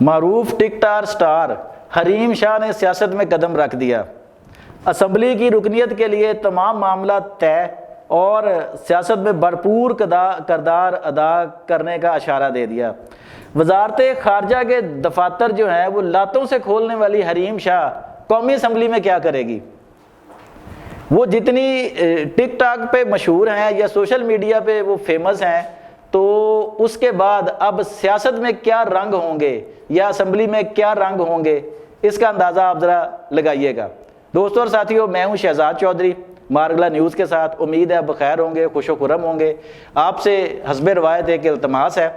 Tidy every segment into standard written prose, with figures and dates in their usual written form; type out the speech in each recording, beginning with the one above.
معروف ٹک talk star Hareem Shah نے سیاست میں قدم رکھ دیا، اسمبلی کی رکنیت کے لیے تمام معاملات طے اور سیاست میں بھرپور کردار ادا کرنے کا اشارہ دے دیا۔ وزارت خارجہ کے دفاتر جو ہیں وہ لاتوں سے کھولنے والی حریم شاہ قومی اسمبلی میں کیا کرے گی؟ وہ جتنی ٹک ٹاک پہ مشہور ہیں یا سوشل میڈیا پہ وہ فیمس ہیں، تو اس کے بعد اب سیاست میں کیا رنگ ہوں گے یا اسمبلی میں کیا رنگ ہوں گے، اس کا اندازہ آپ ذرا لگائیے گا۔ دوستوں اور ساتھیوں، میں ہوں شہزاد چودھری مارگلا نیوز کے ساتھ۔ امید ہے بخیر ہوں گے، خوش و خرم ہوں گے۔ آپ سے حسب روایت ایک التماس ہے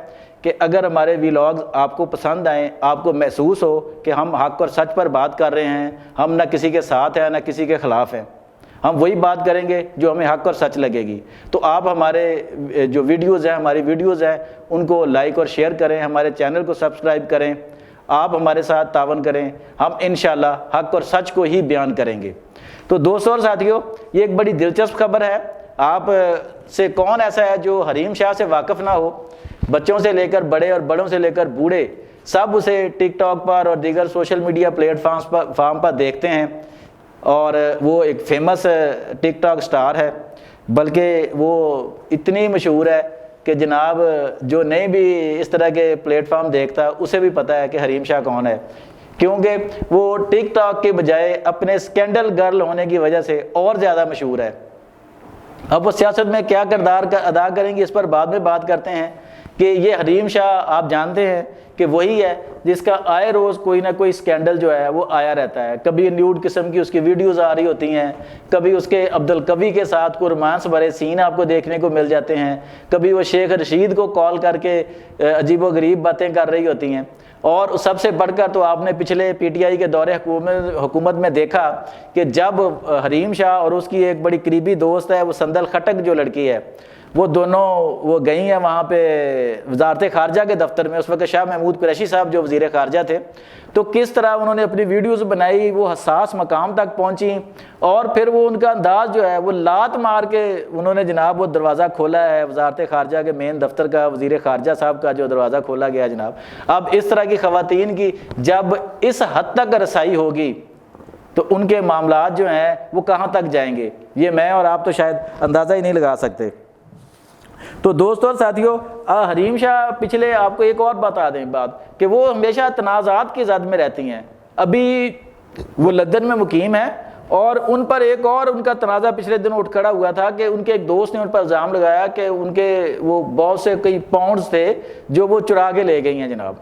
کہ اگر ہمارے ویلاگز آپ کو پسند آئیں، آپ کو محسوس ہو کہ ہم حق اور سچ پر بات کر رہے ہیں، ہم نہ کسی کے ساتھ ہیں نہ کسی کے خلاف ہیں، ہم وہی بات کریں گے جو ہمیں حق اور سچ لگے گی، تو آپ ہمارے جو ویڈیوز ہیں، ہماری ویڈیوز ہیں، ان کو لائک اور شیئر کریں، ہمارے چینل کو سبسکرائب کریں، آپ ہمارے ساتھ تعاون کریں، ہم انشاءاللہ حق اور سچ کو ہی بیان کریں گے۔ تو دوستوں اور ساتھیوں، یہ ایک بڑی دلچسپ خبر ہے۔ آپ سے کون ایسا ہے جو حریم شاہ سے واقف نہ ہو؟ بچوں سے لے کر بڑے اور بڑوں سے لے کر بوڑھے سب اسے ٹک ٹاک پر اور دیگر سوشل میڈیا پلیٹ فارم پر دیکھتے ہیں، اور وہ ایک فیمس ٹک ٹاک سٹار ہے، بلکہ وہ اتنی مشہور ہے کہ جناب جو نہیں بھی اس طرح کے پلیٹ فارم دیکھتا اسے بھی پتہ ہے کہ حریم شاہ کون ہے، کیونکہ وہ ٹک ٹاک کے بجائے اپنے اسکینڈل گرل ہونے کی وجہ سے اور زیادہ مشہور ہے۔ اب وہ سیاست میں کیا کردار ادا کریں گی، اس پر بعد میں بات کرتے ہیں کہ یہ حریم شاہ آپ جانتے ہیں کہ وہی ہے جس کا آئے روز کوئی نہ کوئی سکینڈل جو ہے وہ آیا رہتا ہے۔ کبھی نیوڈ قسم کی اس کی ویڈیوز آ رہی ہوتی ہیں، کبھی اس کے عبدالقوی کے ساتھ کوئی رومانس بھرے سین آپ کو دیکھنے کو مل جاتے ہیں، کبھی وہ شیخ رشید کو کال کر کے عجیب و غریب باتیں کر رہی ہوتی ہیں، اور سب سے بڑھ کر تو آپ نے پچھلے پی ٹی آئی کے دور حکومت میں دیکھا کہ جب حریم شاہ اور اس کی ایک بڑی قریبی دوست ہے وہ سندل خٹک جو لڑکی ہے، وہ دونوں وہ گئی ہیں وہاں پہ وزارت خارجہ کے دفتر میں، اس وقت شاہ محمود قریشی صاحب جو وزیر خارجہ تھے، تو کس طرح انہوں نے اپنی ویڈیوز بنائی، وہ حساس مقام تک پہنچی، اور پھر وہ ان کا انداز جو ہے وہ لات مار کے انہوں نے جناب وہ دروازہ کھولا ہے وزارت خارجہ کے مین دفتر کا، وزیر خارجہ صاحب کا جو دروازہ کھولا گیا جناب۔ اب اس طرح کی خواتین کی جب اس حد تک رسائی ہوگی تو ان کے معاملات جو ہیں وہ کہاں تک جائیں گے، یہ میں اور آپ تو شاید اندازہ ہی نہیں لگا سکتے۔ تو دوستوں اور ساتھیوں، حریم شاہ پچھلے آپ کو ایک اور بتا دیں بات کہ وہ ہمیشہ تنازعات کی زد میں رہتی ہیں۔ ابھی وہ لندن میں مقیم ہیں، اور ان پر ایک اور ان کا تنازع پچھلے دن اٹھ کھڑا ہوا تھا کہ ان کے ایک دوست نے ان پر الزام لگایا کہ ان کے وہ بہت سے کئی پاؤنڈز تھے جو وہ چرا کے لے گئی ہیں جناب،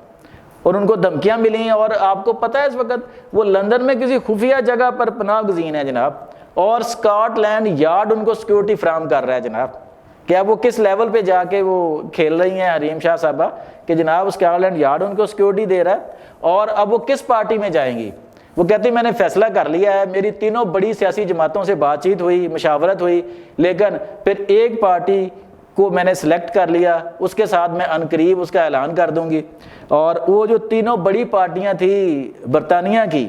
اور ان کو دھمکیاں ملی ہیں، اور آپ کو پتہ ہے اس وقت وہ لندن میں کسی خفیہ جگہ پر پناہ گزین ہے جناب، اور اسکاٹ لینڈ یارڈ ان کو سیکورٹی فراہم کر رہا ہے جناب۔ کہ اب وہ کس لیول پہ جا کے وہ کھیل رہی ہیں حریم شاہ صاحبہ کہ جناب اسکاٹ لینڈ یارڈ ان کو سیکورٹی دے رہا ہے، اور اب وہ کس پارٹی میں جائیں گی؟ وہ کہتی میں نے فیصلہ کر لیا ہے، میری تینوں بڑی سیاسی جماعتوں سے بات چیت ہوئی، مشاورت ہوئی، لیکن پھر ایک پارٹی کو میں نے سلیکٹ کر لیا، اس کے ساتھ میں عنقریب اس کا اعلان کر دوں گی۔ اور وہ جو تینوں بڑی پارٹیاں تھیں برطانیہ کی،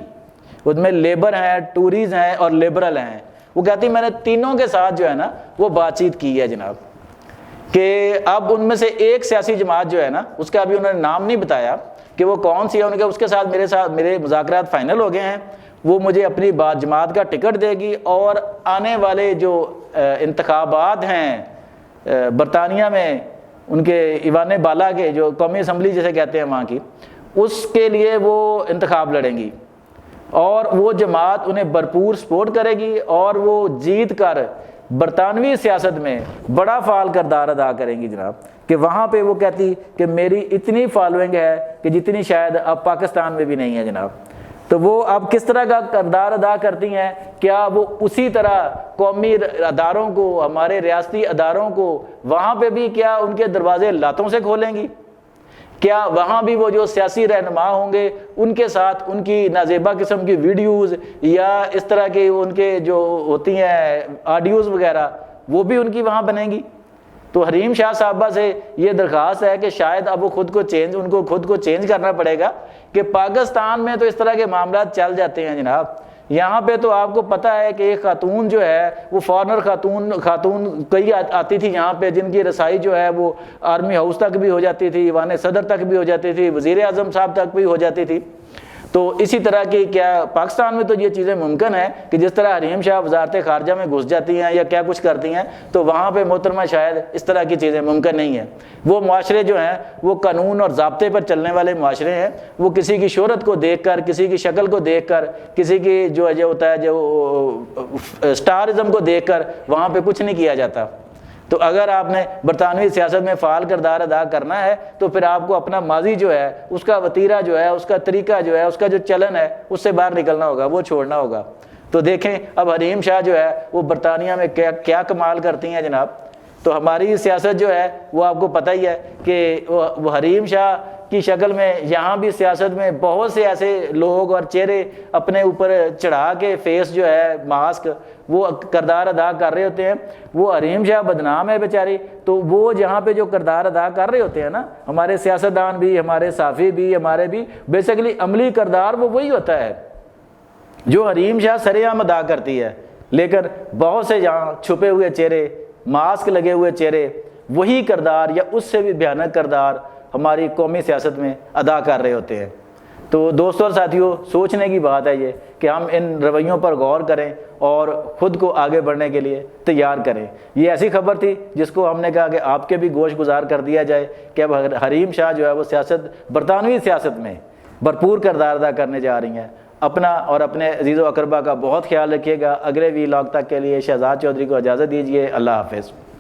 اس میں لیبر ہیں، ٹوریز ہیں اور لبرل ہیں، وہ کہتی میں نے تینوں کے ساتھ جو ہے نا وہ بات چیت کی ہے جناب، کہ اب ان میں سے ایک سیاسی جماعت جو ہے نا اس کا ابھی انہوں نے نام نہیں بتایا کہ وہ کون سی ہے، ان کے اس کے ساتھ میرے مذاکرات فائنل ہو گئے ہیں، وہ مجھے اپنی جماعت کا ٹکٹ دے گی، اور آنے والے جو انتخابات ہیں برطانیہ میں ان کے ایوان بالا کے جو قومی اسمبلی جسے کہتے ہیں وہاں کی، اس کے لیے وہ انتخاب لڑیں گی، اور وہ جماعت انہیں بھرپور سپورٹ کرے گی، اور وہ جیت کر برطانوی سیاست میں بڑا فعال کردار ادا کریں گی جناب۔ کہ وہاں پہ وہ کہتی کہ میری اتنی فالوئنگ ہے کہ جتنی شاید اب پاکستان میں بھی نہیں ہے جناب۔ تو وہ اب کس طرح کا کردار ادا کرتی ہیں؟ کیا وہ اسی طرح قومی اداروں کو، ہمارے ریاستی اداروں کو وہاں پہ بھی کیا ان کے دروازے لاتوں سے کھولیں گی؟ کیا وہاں بھی وہ جو سیاسی رہنما ہوں گے ان کے ساتھ ان کی نازیبا قسم کی ویڈیوز یا اس طرح کے ان کے جو ہوتی ہیں آڈیوز وغیرہ وہ بھی ان کی وہاں بنیں گی؟ تو حریم شاہ صاحبہ سے یہ درخواست ہے کہ شاید اب وہ ان کو خود کو چینج کرنا پڑے گا کہ پاکستان میں تو اس طرح کے معاملات چل جاتے ہیں جناب یہاں پہ تو آپ کو پتہ ہے کہ ایک خاتون جو ہے وہ فارنر خاتون کئی آتی تھی یہاں پہ، جن کی رسائی جو ہے وہ آرمی ہاؤس تک بھی ہو جاتی تھی، ایوان صدر تک بھی ہو جاتی تھی، وزیر اعظم صاحب تک بھی ہو جاتی تھی۔ تو اسی طرح کی کیا پاکستان میں تو یہ چیزیں ممکن ہیں کہ جس طرح حریم شاہ وزارت خارجہ میں گھس جاتی ہیں یا کیا کچھ کرتی ہیں، تو وہاں پہ محترمہ شاید اس طرح کی چیزیں ممکن نہیں ہیں۔ وہ معاشرے جو ہیں وہ قانون اور ضابطے پر چلنے والے معاشرے ہیں، وہ کسی کی شہرت کو دیکھ کر، کسی کی شکل کو دیکھ کر، کسی کی جو ہوتا ہے جو سٹارزم کو دیکھ کر وہاں پہ کچھ نہیں کیا جاتا۔ تو اگر آپ نے برطانوی سیاست میں فعال کردار ادا کرنا ہے تو پھر آپ کو اپنا ماضی جو ہے، اس کا وتیرہ جو ہے، اس کا طریقہ جو ہے، اس کا جو چلن ہے، اس سے باہر نکلنا ہوگا، وہ چھوڑنا ہوگا۔ تو دیکھیں اب حریم شاہ جو ہے وہ برطانیہ میں کیا کمال کرتی ہیں جناب۔ تو ہماری سیاست جو ہے وہ آپ کو پتہ ہی ہے کہ وہ حریم شاہ کی شکل میں یہاں بھی سیاست میں بہت سے ایسے لوگ اور چہرے اپنے اوپر چڑھا کے فیس جو ہے ماسک وہ کردار ادا کر رہے ہوتے ہیں۔ وہ حریم شاہ بدنام ہے بیچاری، تو وہ جہاں پہ جو کردار ادا کر رہے ہوتے ہیں نا، ہمارے سیاستدان بھی، ہمارے صحافی بھی، ہمارے بھی بیسیکلی عملی کردار وہ وہی ہوتا ہے جو حریم شاہ سر عام ادا کرتی ہے۔ لیکن بہت سے جہاں چھپے ہوئے چہرے، ماسک لگے ہوئے چہرے وہی کردار یا اس سے بھی بھیانک کردار ہماری قومی سیاست میں ادا کر رہے ہوتے ہیں۔ تو دوستوں اور ساتھیوں، سوچنے کی بات ہے یہ کہ ہم ان رویوں پر غور کریں اور خود کو آگے بڑھنے کے لیے تیار کریں۔ یہ ایسی خبر تھی جس کو ہم نے کہا کہ آپ کے بھی گوش گزار کر دیا جائے کہ اب حریم شاہ جو ہے وہ برطانوی سیاست میں بھرپور کردار ادا کرنے جا رہی ہیں۔ اپنا اور اپنے عزیز و اقربا کا بہت خیال رکھیے گا۔ اگلے ویلاگ تک کے لیے شہزاد چودھری کو اجازت دیجیے۔ اللہ حافظ۔